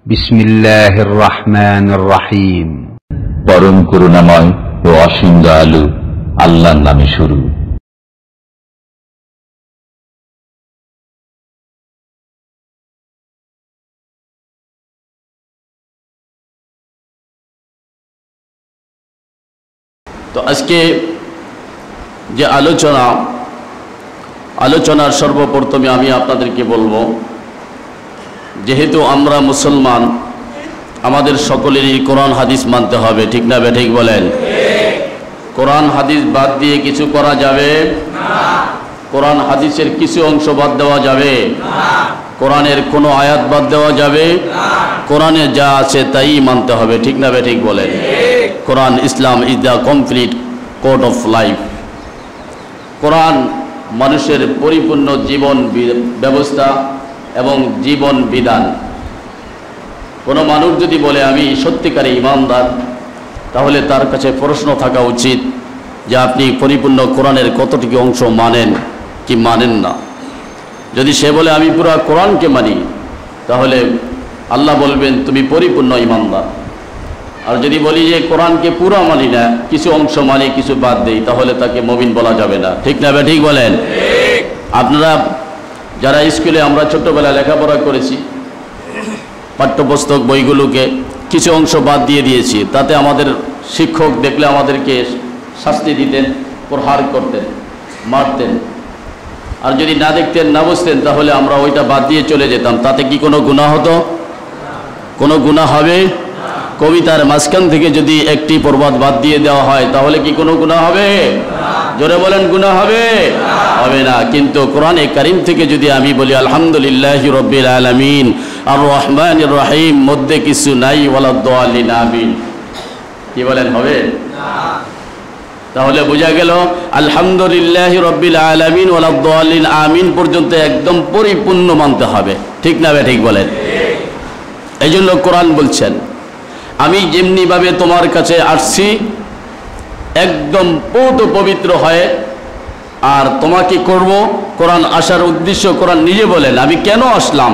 বিসমিল্লাহির রহমানির রহিম। পরম করুণাময় ও অসীম দয়ালু আল্লাহর নামে শুরু। তো আজকে যে আলোচনার সর্বপ্রথমে আমি আপনাদেরকে বলবো, যেহেতু আমরা মুসলমান, আমাদের সকলেরই কোরআন হাদিস মানতে হবে, ঠিক না ঠিক বলেন? কোরআন হাদিস বাদ দিয়ে কিছু করা যাবে না। কোরআন হাদিসের কিছু অংশ বাদ দেওয়া যাবে না। কোরআনের কোনো আয়াত বাদ দেওয়া যাবে না। কোরআনে যা আছে তাই মানতে হবে, ঠিক না ঠিক বলেন? Quran Islam is the complete code of life. Quran মানুষের পরিপূর্ণ জীবন ব্যবস্থা এবং জীবন বিধান। কোনো মানুষ যদি বলে আমি সত্যিকারে ইমানদার, তাহলে তার কাছে প্রশ্ন থাকা উচিত যে আপনি পরিপূর্ণ কোরআনের কতটুকু অংশ মানেন কি মানেন না। যদি সে বলে আমি পুরো কোরআনকে মানি, তাহলে আল্লাহ বলবেন তুমি পরিপূর্ণ ইমানদার। আর যদি বলি যে কোরআনকে পুরো মানি না, কিছু অংশ মানি কিছু বাদ দেই, তাহলে তাকে মুমিন বলা যাবে না, ঠিক না ঠিক বলেন? আপনারা যারা স্কুলে আমরা ছোট্টবেলায় লেখাপড়া করেছি, পাঠ্যপুস্তক বইগুলোকে কিছু অংশ বাদ দিয়ে দিয়েছি, তাতে আমাদের শিক্ষক দেখলে আমাদেরকে শাস্তি দিতেন, প্রহার করতেন, মারতেন। আর যদি না দেখতেন, না বুঝতেন, তাহলে আমরা ওইটা বাদ দিয়ে চলে যেতাম। তাতে কি কোনো গুনাহ হতো? কোনো গুনাহ হবে? কবিতার মাঝখান থেকে যদি একটি প্রবাদ বাদ দিয়ে দেওয়া হয়, তাহলে কি কোনো গুনাহ হবে? জোরে বলেন, গুনাহ হবে? হবে না। কিন্তু কোরআনে কারীম থেকে যদি আমি বলি আলহামদুলিল্লাহি রাব্বিল আলামিন আর রহমানির রহিম, মধ্যে কিছু নাই, ওয়ালাদ-দাল্লিন আমিন, কি বলেন, হবে? তাহলে বোঝা গেল আলহামদুলিল্লাহি রাব্বিল আলামিন ওয়ালাদ-দাল্লিন আমিন পর্যন্ত একদম পরিপূর্ণ মানতে হবে, ঠিক না ঠিক বলেন? এই জন্য কোরআন বলছেন আমি যেমনিভাবে তোমার কাছে আসছি একদম পবিত্র হয়ে, আর তোমাকে করব। কোরআন আসার উদ্দেশ্য কোরআন নিজে বলেন আমি কেন আসলাম।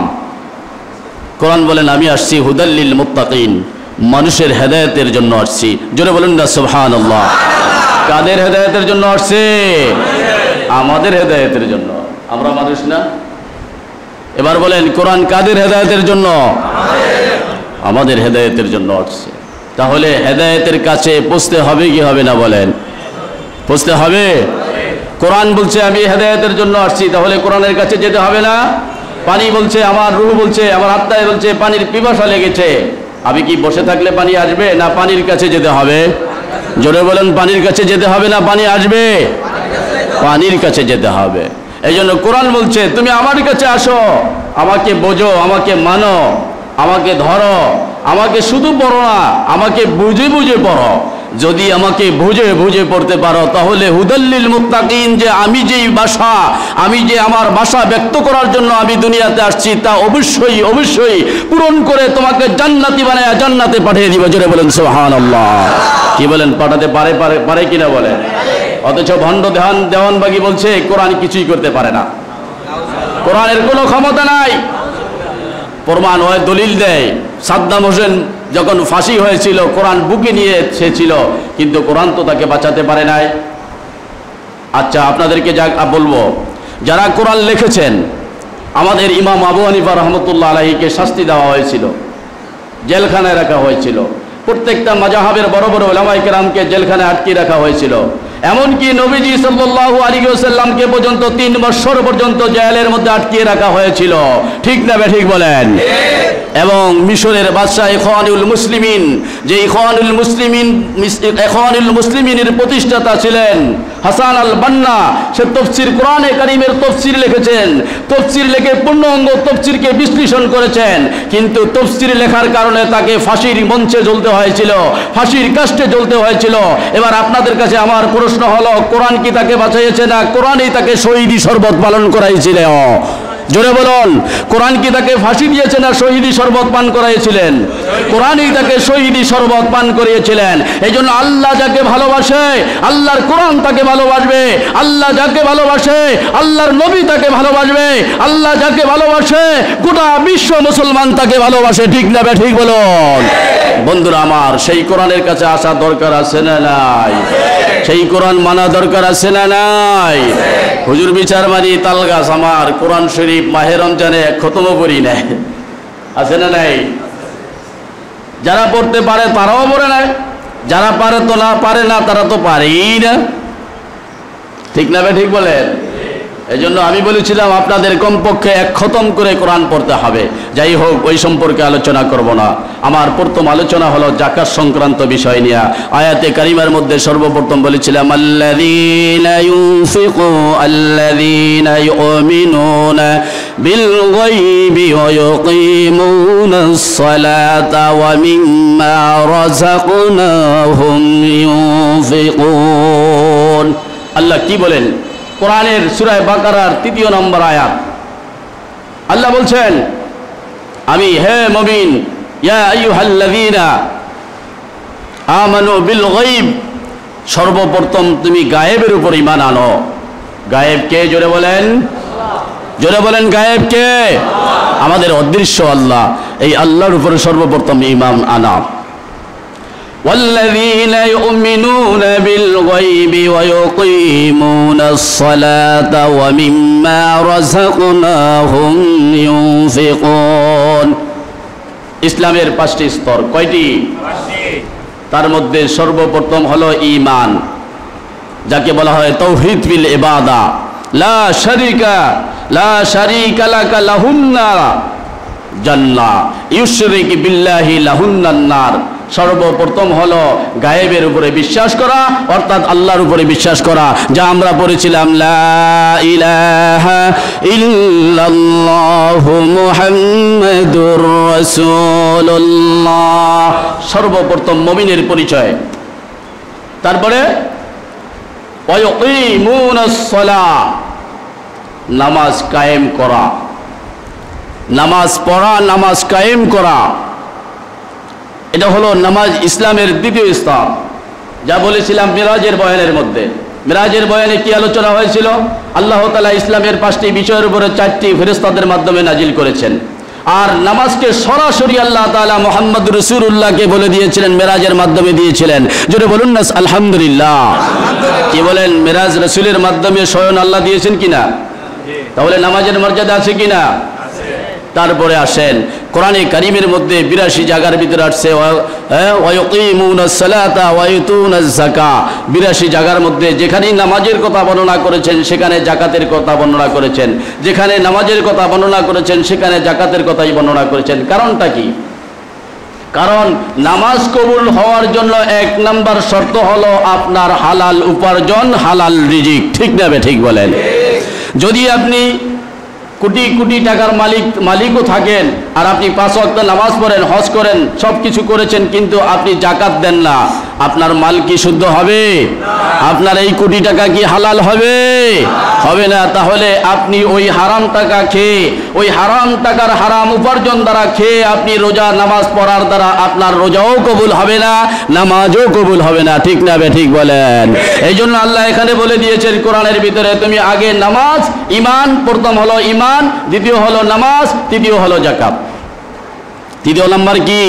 কোরআন বলেন আমি আসছি হুদাল্লিল মুত্তাকিন, মানুষের হেদায়েতের জন্য আসছি। জোরে বলুন না সুবহানাল্লাহ। কাদের হেদায়েতের জন্য আসছে? আমাদের হেদায়েতের জন্য। আমরা মানুষ না? এবার বলেন কোরআন কাদের হেদায়েতের জন্য? আমাদের হেদায়েতের জন্য আসছে। তাহলে হেদায়েতের কাছে পৌঁছতে হবে কি হবে না বলেন? পৌঁছতে হবে। কোরআন বলছে আমি হেদায়েতের জন্য আসছি, তাহলে কোরআনের কাছে যেতে হবে না? পানি বলছে, আমার রূহ বলছে, আমার আত্মায় বলছে পানির পিপাসা লেগেছে, আমি কি বসে থাকলে পানি আসবে না? পানির কাছে যেতে হবে। জোরে বলেন, পানির কাছে যেতে হবে না পানি আসবে? পানির কাছে যেতে হবে। এই জন্য কোরআন বলছে তুমি আমার কাছে আসো, আমাকে বোঝো, আমাকে মানো, আমাকে ধরো, আমাকে শুধু পড়ো না, আমাকে বুঝে বুঝে পড়ো। যদি আমাকে বুঝে বুঝে পড়তে পারো, তাহলে হুদাল্লিল মুত্তাকিন, যে আমি যেই ভাষা, আমি যে আমার ভাষা ব্যক্ত করার জন্য আমি দুনিয়াতে আসছি, তা অবশ্যই অবশ্যই পূরণ করে তোমাকে জান্নাতি বানায় জান্নাতে পাঠিয়ে দিব। জোরে বলেন সুবহানাল্লাহ। কি বলেন, পাঠাতে পারে পারে পারে কিনা বলেন? অথচ ভণ্ড দেওয়ানবাগি বলছে কোরআন কিছুই করতে পারে না, কোরআনের কোনো ক্ষমতা নাই। প্রমাণ হয়, দলিল দেয়। সাদ্দাম হোসেন যখন ফাঁসি হয়েছিল, কোরআন বুকে নিয়ে এসেছিল, কিন্তু কোরআন তো তাকে বাঁচাতে পারে নাই। আচ্ছা, আপনাদেরকে যা বলবো, যারা কোরআন লিখেছেন, আমাদের ইমাম আবু হানিফা রহমতুল্লাহ আলাইহিকে শাস্তি দেওয়া হয়েছিল, জেলখানায় রাখা হয়েছিল। প্রত্যেকটা মাযহাবের বড় বড় উলামায়ে কেরামকে জেলখানায় আটকে রাখা হয়েছিল। এমনকি নবীজি সাল্লাল্লাহু আলাইহি ওয়াসাল্লামকে পর্যন্ত 3 বছর পর্যন্ত জেলের মধ্যে আটকিয়ে রাখা হয়েছিল, ঠিক না ঠিক বলেন? এবং মিশরের বাদশাহ ইখওয়ানুল মুসলিমিন, যে ইখওয়ানুল মুসলিমিনের প্রতিষ্ঠাতা ছিলেন হাসান আল বান্না, সে তাফসীর কোরআনে কারীমের তাফসীর লিখেছেন। তাফসীর লিখে পূর্ণাঙ্গ তাফসীরকে বিশ্লেষণ করেছেন, কিন্তু তাফসীর লেখার কারণে তাকে ফাঁসির মঞ্চে জ্বলতে হয়েছিল, ফাঁসির কাস্টে জ্বলতে হয়েছিল। এবার আপনাদের কাছে আমার প্রশ্ন হলো, কোরআন কি তাকে বাঁচাইছে না কোরআনই তাকে শহীদি শরবত পালন করাইছিল? জোরে বলুন। কোরআন কি তাকে ফাঁসি দিয়েছে না শহীদি শরবত পান করাইছিলেন? কোরআনই তাকে শহীদি শরবত পান করিয়েছিলেন। এই জন্য আল্লাহ যাকে ভালোবাসে আল্লাহর কোরআন তাকে ভালোবাসবে, আল্লাহ যাকে ভালোবাসে আল্লাহর নবী তাকে ভালোবাসবে, আল্লাহ যাকে ভালোবাসে গোটা বিশ্ব মুসলমান তাকে ভালোবাসে। ঠিক না বে ঠিক বলুন? বন্ধুরা আমার, সেই কোরআনের কাছে আসা দরকার আছে না নাই? সেই কোরআন মানা দরকার আছে না নাই? হুজুর বিচার মানি তালগাছ আমার কোরআন শরীফ মাহে রমজানে খতমও করি নাই, আছে না নাই? যারা পড়তে পারে তারাও পড়ে নাই, যারা পারে তো না পারে না তারা তো পারেই না। ঠিক না বে ঠিক বলেন? এই জন্য আমি বলেছিলাম আপনাদের কমপক্ষে এক খতম করে কোরআন পড়তে হবে। যাই হোক, ওই সম্পর্কে আলোচনা করব না। আমার প্রথম আলোচনা হলো যাকাত সংক্রান্ত বিষয় নিয়ে। আয়াতে কারিমার মধ্যে সর্বপ্রথম বলেছিলাম আল্লাযীনা ইউমিনুনা বিল গায়বি ওয়া ইউকিমুনাস সালাতা ওয়া মিম্মা রাযাকনাহুম ইউনফিকুন। আল্লাহ কি বলেন? কোরআনের সূরা বাকারার ৩য় নম্বর আয়াত। আল্লাহ বলছেন, আমি হে মুমিন, ইয়া আইয়ুহাল্লাযীনা আমানু বিল গায়ব, সর্বপ্রথম তুমি গায়েবের উপর ঈমান আনো। গায়েব কে? জোরে বলেন, জোরে বলেন, গায়েব কে? আমাদের অদৃশ্য আল্লাহ। এই আল্লাহর উপরে সর্বপ্রথম ঈমান আনা। والذين يؤمنون بالغيب ويقيمون الصلاة ومما رزقناهم ينفقون। ইসলামের 5টি স্তর। কয়টি? 5টি। তার মধ্যে সর্বপ্রথম হলো ঈমান, যাকে বলা হয় তাওহীদ বিল ইবাদা। লা শারীকা লাকা লাহুন্না জান্নাহ ইউশরিক বিল্লাহি লাহুন্নান নার। সর্বপ্রথম হলো গায়েবের উপরে বিশ্বাস করা, অর্থাৎ আল্লাহর উপরে বিশ্বাস করা, যা আমরা পড়েছিলাম লা ইলাহা ইল্লাল্লাহু মুহাম্মাদুর রাসূলুল্লাহ। সর্বপ্রথম মুমিনের পরিচয়। তারপরে ওয়া ইউকিমুনাস সালাহ, নামাজ কায়েম করা, নামাজ পড়া, নামাজ কায়েম করা। এটা হলো নামাজ ইসলামের দ্বিতীয় স্তর, যা বলেছিলাম মিরাজের বয়ানের মধ্যে। মিরাজের বয়ানে কি আলোচনা হয়েছিল? আল্লাহ তাআলা ইসলামের 5টি বিষয়ের উপরে 4টি ফেরেশতাদের মাধ্যমে নাজিল করেছেন। আর নামাজকে সরাসরি আল্লাহ তাআলা মুহাম্মদ রাসূলুল্লাহকে বলে দিয়েছিলেন, মিরাজের মাধ্যমে দিয়েছিলেন। জোরে বলুন না আলহামদুলিল্লাহ। কি বলেন? মিরাজ রাসূলের মাধ্যমে স্বয়ং আল্লাহ দিয়েছেন কিনা? তাহলে নামাজের মর্যাদা আছে কিনা? তারপরে আসেন কোরআনে কারিমের মধ্যে 82 জায়গার ভিতরে আসছে ওয়া ইউকিমুনাস সালাতা ওয়া ইউতুনাজ যাকাত। 82 জায়গার মধ্যে যেখানেই নামাজের কথা বর্ণনা করেছেন সেখানে যাকাতের কথা বর্ণনা করেছেন, যেখানে নামাজের কথা বর্ণনা করেছেন সেখানে যাকাতের কথাই বর্ণনা করেছেন। কারণটা কি? কারণ নামাজ কবুল হওয়ার জন্য 1 নাম্বার শর্ত হলো আপনার হালাল উপার্জন, হালাল রিজিক। ঠিক না বে ঠিক বলেন? যদি আপনি কোটি কোটি টাকার মালিকও থাকেন আর আপনি 5 ওয়াক্ত নামাজ পড়েন, হজ করেন, সব কিছু করেছেন, কিন্তু আপনি যাকাত দেন না, আপনার মাল কি শুদ্ধ হবে? আপনার এই কোটি টাকা কি হালাল হবে? হবে না। তাহলে আপনি ওই হারাম টাকা খেয়ে, ওই হারাম টাকার হারাম উপার্জন দ্বারা খেয়ে আপনি রোজা নামাজ পড়ার দ্বারা আপনার রোজাও কবুল হবে না, নামাজও কবুল হবে না। ঠিক না বে ঠিক বলেন? এই জন্য আল্লাহ এখানে বলে দিয়েছেন কোরআনের ভিতরে, তুমি আগে নামাজ, ঈমান, প্রথম হলো ঈমান, দ্বিতীয় হলো নামাজ, তৃতীয় হলো যাকাত। তৃতীয় নাম্বার কি?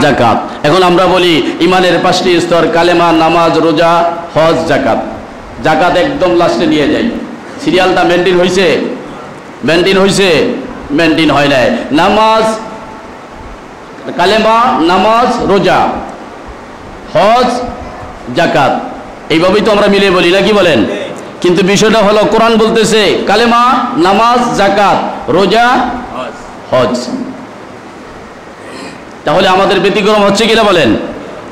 যাকাত। এখন আমরা বলি ঈমানের 5টি স্তর, কালেমা, নামাজ, রোজা, হজ, যাকাত। যাকাত একদম লাস্টে নিয়ে যাই। সিরিয়ালটা মেনটেন হয়েছে? মেনটেন হয়েছে? মেনটেন হয় নাই। নামাজ, কালেমা, নামাজ, রোজা, হজ, যাকাত, এইভাবেই তো আমরা মিলে বলি, নাকি বলেন? কিন্তু বিষয়টা হলো কোরআন বলতেছে কালেমা, নামাজ, যাকাত, রোজা, হজ। তাহলে আমাদের ব্যতিক্রম হচ্ছে কিনা বলেন?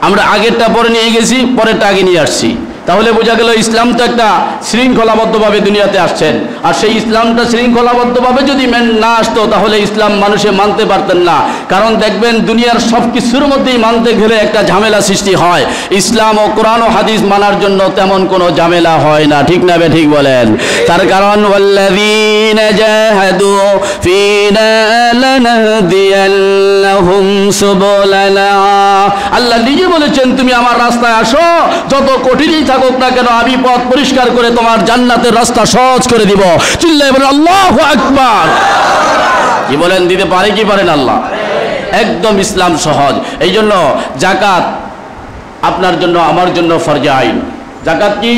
আমরা আগেরটা পরে নিয়ে গেছি, পরেরটা আগে নিয়ে আসছি। তাহলে বোঝা গেল ইসলাম তো একটা শৃঙ্খলাবদ্ধভাবে দুনিয়াতে আসছেন, আর সেই ইসলামটা শৃঙ্খলাবদ্ধভাবে যদি না আসতো তাহলে ইসলাম মানুষে মানতে পারতেন না। কারণ দেখবেন দুনিয়ার সব কিছুর মধ্যেই মানতে গেলে একটা ঝামেলা সৃষ্টি হয়, ইসলাম ও কোরআন ও হাদিস মানার জন্য তেমন কোনো ঝামেলা হয় না, ঠিক না ঠিক বলেন? তার কারণ ওয়াল্লাযীনা জাহাদু ফীনা লানাহদিয়ান্নাহুম সুবুলানা, আল্লাহ নিজে বলেছেন তুমি আমার রাস্তায় আসো, যত কঠিনই থাকুক না কেন আমি পথ পরিষ্কার করে তোমার জান্নাতের রাস্তা সহজ করে দিব। চিল্লায় বলেন আল্লাহু আকবার। কি বলেন, দিতে পারে কি পারেন আল্লাহ? একদম ইসলাম সহজ। এই জন্য যাকাত আপনার জন্য আমার জন্য ফরজে আইন। যাকাত কি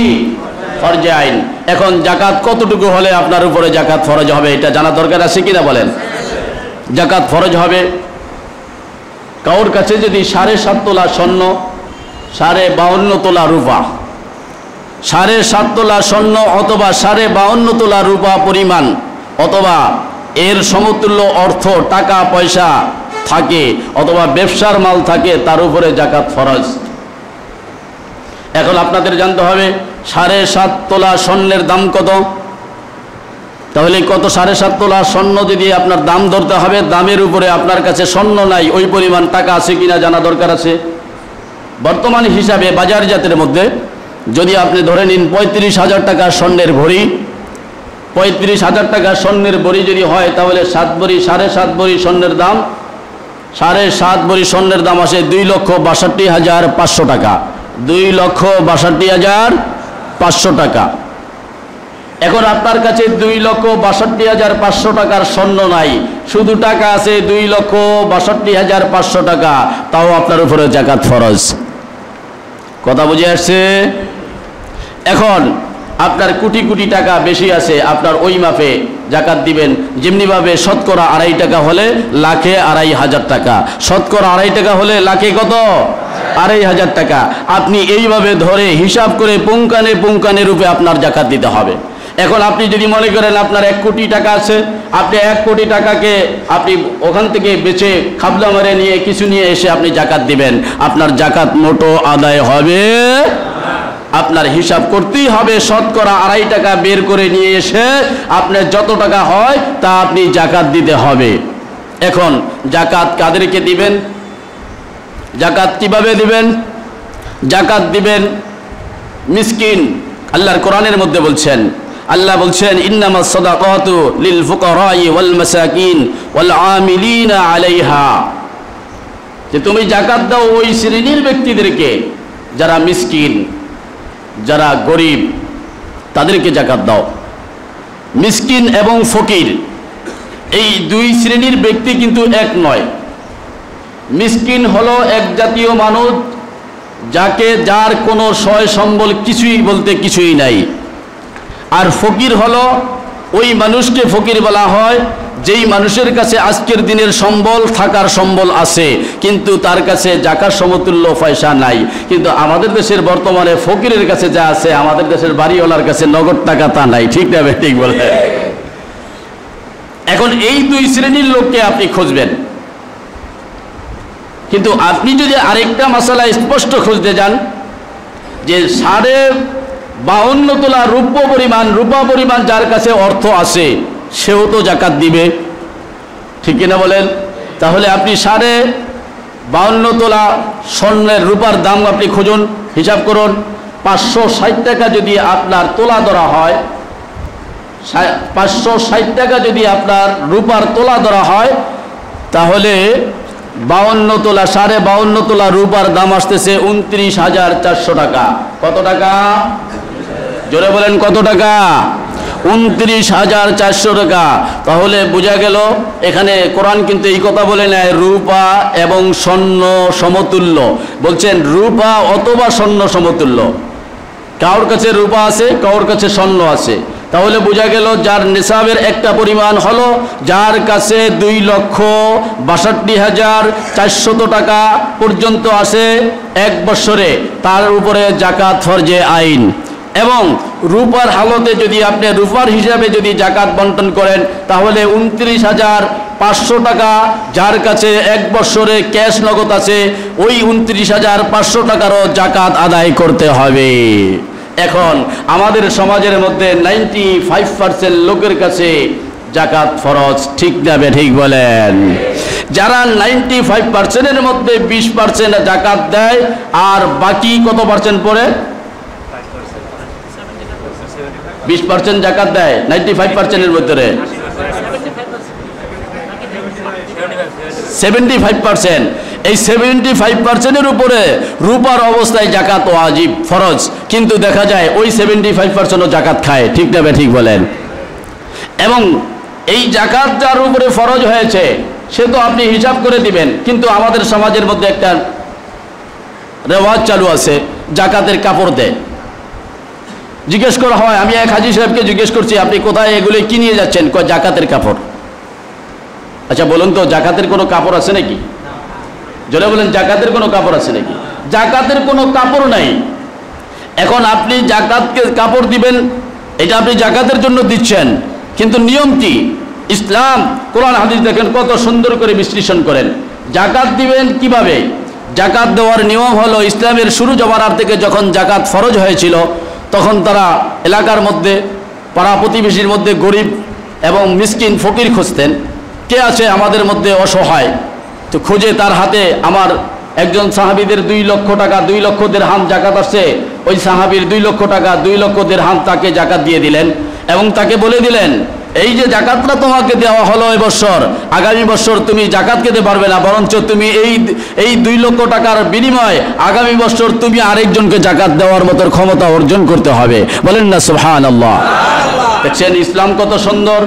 ফরজে আইন। এখন যাকাত কতটুকু হলে আপনার উপরে যাকাত ফরজ হবে এটা জানা দরকার আছে কিনা বলেন? যাকাত ফরজ হবে কারোর কাছে যদি 7.5 তোলা স্বর্ণ, 52.5 তোলা রূপা, 7.5 তোলা স্বর্ণ অথবা 52.5 তোলা রূপা পরিমাণ অথবা এর সমতুল্য অর্থ টাকা পয়সা থাকে অথবা ব্যবসার মাল থাকে, তার উপরে যাকাত ফরজ। এখন আপনাদের জানতে হবে 7.5 তোলা স্বর্ণের দাম কত? তাহলে কত 7.5 তোলা স্বর্ণ যদি আপনার দাম ধরতে হবে, দামের উপরে আপনার কাছে স্বর্ণ নাই, ওই পরিমাণ টাকা আছে কিনা জানা দরকার আছে। বর্তমান হিসাবে বাজারজাতের মধ্যে যদি আপনি ধরে নিন 35,000 টাকা স্বর্ণের ভরি, 35,000 টাকা স্বর্ণের ভরি যদি হয় তাহলে 7 ভরি 7.5 ভরি স্বর্ণের দাম, 7.5 ভরি স্বর্ণের দাম আসে 2,62,500 টাকা, 2,62,500 টাকা। এখন আপনার কাছে 2,62,500 টাকার স্বর্ণ নাই, শুধু টাকা আছে 2,62,500 টাকা, তাও আপনার উপরে যাকাত ফরজ। কথা বুঝে আসছে? এখন আপনার কোটি কোটি টাকা বেশি আছে, আপনার ওই মাপে যাকাত দিবেন। যেমনিভাবে শতকরা 2.5 টাকা হলে লাখে 2,500 টাকা, শতকরা 2.5 টাকা হলে লাখে কত? 2,500 টাকা। আপনি এইভাবে ধরে হিসাব করে পুঙ্খানে পুঙ্খানে রূপে আপনার যাকাত দিতে হবে। এখন আপনি যদি মনে করেন আপনার 1 কোটি টাকা আছে, আপনি 1 কোটি টাকাকে আপনি ওখান থেকে বেচে খাবলা মারে নিয়ে কিছু নিয়ে এসে আপনি যাকাত দিবেন, আপনার যাকাত মোটো আদায় হবে। আপনার হিসাব করতেই হবে, শতকরা 2.5 টাকা বের করে নিয়ে এসে আপনার যত টাকা হয় তা আপনি যাকাত দিতে হবে। এখন যাকাত কাদেরকে দিবেন? যাকাত কিভাবে দিবেন? যাকাত দিবেন মিসকিন। আল্লাহর কোরআনের মধ্যে বলছেন, আল্লাহ বলছেন ইন্নামাস সাদাকাতু লিল ফুকারাই ওয়াল মাসাকিন ওয়াল আমিলিনা আলাইহা, যে তুমি যাকাত দাও ওই শ্রেণীর ব্যক্তিদেরকে যারা মিসকিন, যারা গরিব, তাদেরকে যাকাত দাও। মিসকিন এবং ফকির এই 2 শ্রেণীর ব্যক্তি কিন্তু এক নয়। মিসকিন হলো এক জাতীয় মানুষ যার কোনো সয় সম্বল কিছুই বলতে কিছুই নাই, আর ফকির হলো ওই মানুষকে ফকির বলা হয় যেই মানুষের কাছে আজকের দিনের সম্বল থাকার সম্বল আছে কিন্তু তার কাছে যাকাত সমতুল্য পয়সা নাই। কিন্তু আমাদের দেশের বর্তমানে ফকিরের কাছে যা আছে আমাদের দেশের বাড়িওয়ালার কাছে নগদ টাকা তা নাই, ঠিক না ঠিক বলে? এখন এই 2 শ্রেণীর লোককে আপনি খুঁজবেন, কিন্তু আপনি যদি আরেকটা মাসালা স্পষ্ট খুঁজতে যান যে 52 তোলা রূপা পরিমাণ যার কাছে অর্থ আছে সেও তো যাকাত দিবে, ঠিক কিনা বলেন? তাহলে আপনি 52 তোলা স্বর্ণের রূপার দাম আপনি খুঁজুন, হিসাব করুন। 560 টাকা যদি আপনার তোলা ধরা হয়, 560 টাকা যদি আপনার রূপার তোলা ধরা হয় তাহলে 52 তোলা 52.5 তোলা রূপার দাম আসতেছে 29,400 টাকা। কত টাকা? জোরে বলেন কত টাকা? 29,400 টাকা। তাহলে বোঝা গেল এখানে কোরআন কিন্তু এই কথা বলে নেয় রূপা এবং স্বর্ণ সমতুল্য, বলছেন রূপা অথবা স্বর্ণ সমতুল্য। কারোর কাছে রূপা আছে, কারোর কাছে স্বর্ণ আছে, তাহলে বোঝা গেল যার নিসাবের একটা পরিমাণ হলো যার কাছে 2,62,400 টাকা পর্যন্ত আসে 1 বছরে, তার উপরে যাকাত ফরজে আইন। এবং রূপার হালতে যদি আপনি রূপার হিসাবে যদি যাকাত বন্টন করেন তাহলে 29,500 টাকা যার কাছে 1 বছরে ক্যাশ নগদ আছে ওই 29,500 টাকারও যাকাত আদায় করতে হবে। এখন আমাদের সমাজের মধ্যে 95% লোকের কাছে জাকাত ফরজ, ঠিক না বেঠিক বলেন? যারা 95%-এর মধ্যে 20% জাকাত দেয় আর বাকি কত পার্সেন্ট পড়ে? 20% জাকাত দেয় 95%-এর মধ্যে, 75%। এই 75%-এর উপরে রূপার অবস্থায় জাকাত ওয়াজিব ফরজ, কিন্তু দেখা যায় ওই 75%ও জাকাত খায়, ঠিক না বেঠিক বলেন? এবং এই জাকাত যার উপরে ফরজ হয়েছে সে তো আপনি হিসাব করে দিবেন, কিন্তু আমাদের সমাজের মধ্যে একটা রেওয়াজ চালু আছে, জাকাতের কাপড় দেয়। জিজ্ঞেস করা হয়, আমি এক হাজি সাহেবকে জিজ্ঞেস করছি আপনি কোথায় এগুলো কি নিয়ে যাচ্ছেন? কয় জাকাতের কাপড়। আচ্ছা বলুন তো, জাকাতের কোনো কাপড় আছে নাকি? জোরে বলেন, জাকাতের কোনো কাপড় আছে নাকি? জাকাতের কোনো কাপড় নাই। এখন আপনি জাকাতকে কাপড় দিবেন, এটা আপনি জাকাতের জন্য দিচ্ছেন, কিন্তু নিয়ম কি? ইসলাম কোরআন হাদিস দেখেন কত সুন্দর করে বিশ্লেষণ করেন। জাকাত দিবেন কিভাবে? জাকাত দেওয়ার নিয়ম হলো, ইসলামের শুরু জমানার থেকে যখন জাকাত ফরজ হয়েছিল তখন তারা এলাকার মধ্যে পাড়া প্রতিবেশীর মধ্যে গরিব এবং মিসকিন ফকির খুঁজতেন, কে আছে আমাদের মধ্যে অসহায়, তো খুঁজে তার হাতে আমার একজন সাহাবীদের 2 লক্ষ টাকা 2 লক্ষ দিরহাম জাকাত আসছে, ওই সাহাবীর 2 লক্ষ টাকা 2 লক্ষ দিরহাম তাকে জাকাত দিয়ে দিলেন এবং তাকে বলে দিলেন, এই যে জাকাতটা তোমাকে দেওয়া হলো এবছর, আগামী বছর তুমি জাকাত খেতে পারবে না, বরঞ্চ তুমি এই 2 লক্ষ টাকার বিনিময়ে আগামী বছর তুমি আরেকজনকে জাকাত দেওয়ার মতো ক্ষমতা অর্জন করতে হবে। বলেন না সুবহানাল্লাহ? দেখছেন ইসলাম কত সুন্দর।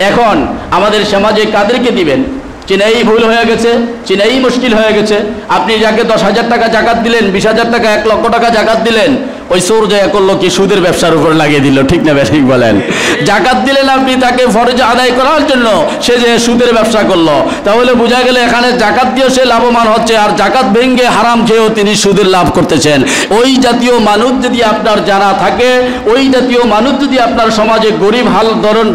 এখন আমাদের সমাজে কাদেরকে দিবেন? চিনাই ভুল হয়ে গেছে, চিনাই মুশকিল হয়ে গেছে। আপনি যাকে 10,000 টাকা জাকাত দিলেন, 20,000 টাকা 1 লক্ষ টাকা জাকাত দিলেন, ওই চোর যা করলো কি সুদের ব্যবসার উপর লাগিয়ে দিল, ঠিক না ঠিক বলেন? জাকাত দিলেন আপনি তাকে ফরজ আদায় করার জন্য, সে যে সুদের ব্যবসা করলো, তাহলে বোঝা গেল এখানে জাকাত দিয়ে সে লাভবান হচ্ছে, আর জাকাত ভেঙে হারাম খেয়েও তিনি সুদের লাভ করতেছেন। ওই জাতীয় মানুষ যদি আপনার জানা থাকে, ওই জাতীয় মানুষ যদি আপনার সমাজে গরিব হাল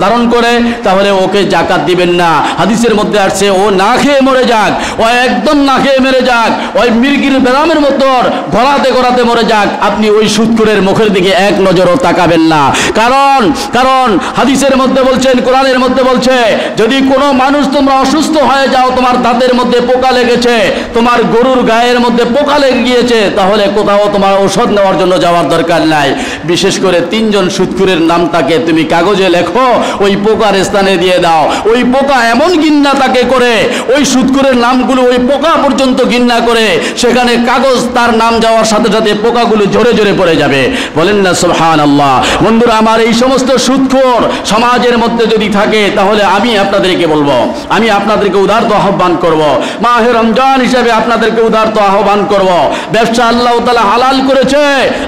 ধারণ করে, তাহলে ওকে জাকাত দিবেন না। হাদিসের মধ্যে আসছে, ও না খেয়ে মরে যাক, ও একদম না খেয়ে মেরে যাক, ওই মির্গির বেরামের মতো গড়াতে গড়াতে মরে যাক, আপনি ওই সুদখোরের মুখের দিকে এক নজরও তাকাবেন না। কারণ হাদিসের মধ্যে বলছেন, কোরআনের মধ্যে বলছে, যদি কোনো মানুষ তোমরা অসুস্থ হয়ে যাও, তোমার দাঁতের মধ্যে পোকা লেগেছে, তোমার গরুর গায়ের মধ্যে পোকা লেগে গিয়েছে, তাহলে কোথাও তোমার ঔষধ নেওয়ার জন্য যাওয়ার দরকার নাই। বিশেষ করে 3 জন সুদখোরের নামটাকে তুমি কাগজে লেখো, ওই পোকার স্থানে দিয়ে দাও। ওই পোকা এমন ঘৃণা তাকে করে, ওই সুদখোরের নামগুলো ওই পোকা পর্যন্ত ঘৃণা করে, সেখানে কাগজ তার নাম যাওয়ার সাথে সাথে পোকাগুলো ঝরে ঝরে পড়ে যাবে। বলেন না সুবহানাল্লাহ? বন্ধুরা আমার, এই সমস্ত সুদখোর সমাজের মধ্যে যদি থাকে, তাহলে আমি আপনাদেরকে বলবো, আমি আপনাদেরকে উদারত আহ্বান করব, মাহে রমজান হিসেবে আপনাদেরকে উদারত আহ্বান করব। ব্যবসা আল্লাহ তাআলা হালাল করেছে,